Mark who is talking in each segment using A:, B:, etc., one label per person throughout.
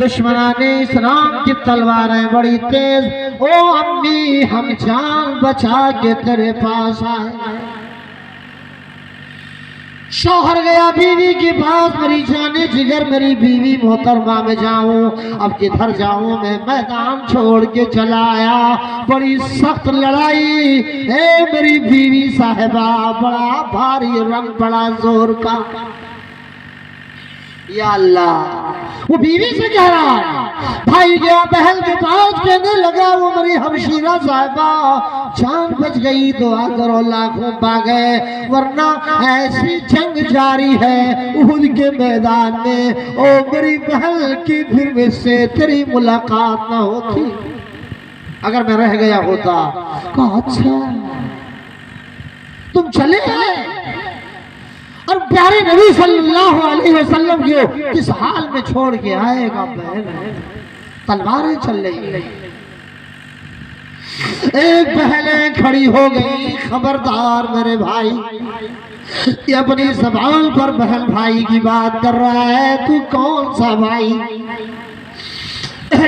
A: दुश्मनाने इस्लाम की तलवारें बड़ी तेज। ओ अम्मी हम जान बचा के तेरे पास आए। शौहर गया बीवी के पास, मेरी जाने जिगर मेरी बीवी मोहतरमा में जाऊं, अब किधर जाऊं मैं, मैदान छोड़ के चला आया। बड़ी सख्त लड़ाई है मेरी बीवी साहिबा, बड़ा भारी रंग, बड़ा जोर का। या अल्लाह, वो बीवी से कह रहा है, भाई गया बहन के पास, कहने लगा वो मेरी हमशीरा साहिबा जान बच गई, दुआ करो लाखों पागे, वरना ऐसी जंग जारी है उहुद के मैदान में, ओ मेरी बहन की फिर मुझसे तेरी मुलाकात ना होती अगर मैं रह गया होता। कहा अच्छा तुम चले आए, और प्यारे नबी सल्लल्लाहु अलैहि वसल्लम को किस हाल में छोड़ के आएगा बहन, तलवारें चल रही। एक बहनें खड़ी हो गई, खबरदार मेरे भाई, ये अपनी ज़बान पर बहन भाई की बात कर रहा है, तू कौन सा भाई,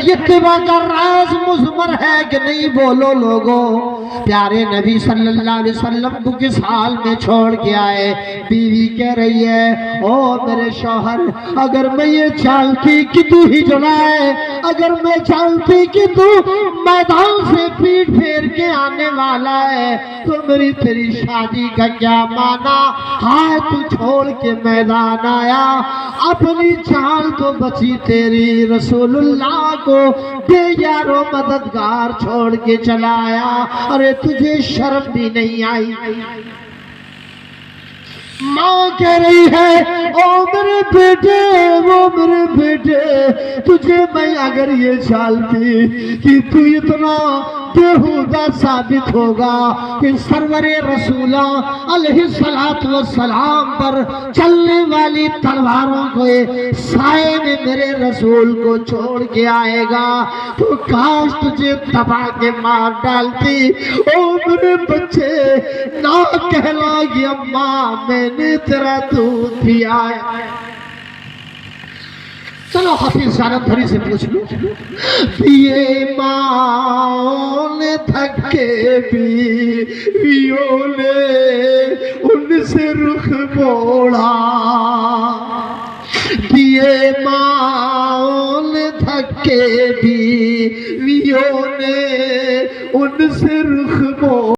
A: ये तिबा का राज मुज़मर है कि नहीं, बोलो लोगों। प्यारे नबी सल्लल्लाहु अलैहि वसल्लम को किस हाल में छोड़ के आए। बीवी कह रही है, ओ मेरे शौहर, अगर मैं ये जानती कि तू ही जुड़ाए, अगर मैं जानती कि तू मैदान से पीठ फेर के आने वाला है, तो मेरी तेरी शादी का क्या माना। हाय तू छोड़ के मैदान आया, अपनी जान तो बची तेरी, रसूलुल्लाह को बेयारो मददगार छोड़ के चला आया। अरे तुझे शर्म भी नहीं आई। माँ कह रही है, ओ मेरे बेटे, वो मेरे बेटे, तुझे मैं अगर ये जानती कि तू इतना बेहुदा साबित होगा कि सरवरे रसूला अलैहिस्सलातु वस्सलाम पर चलने वाली तलवारों को साए में मेरे रसूल को छोड़ के आएगा, तो काश तुझे दबा के मार डालती। ओ मेरे बच्चे, ना कहलागी अम्मा मैंने तेरा दूध पिया है। चलो हाफिज जानब धरी से पूछ लो, पिए माँ ने थके बीवियों ने उनसे रुख मोड़ा, पिए माँ ने थके बीवियों ने उनसे रुख मोड़ा।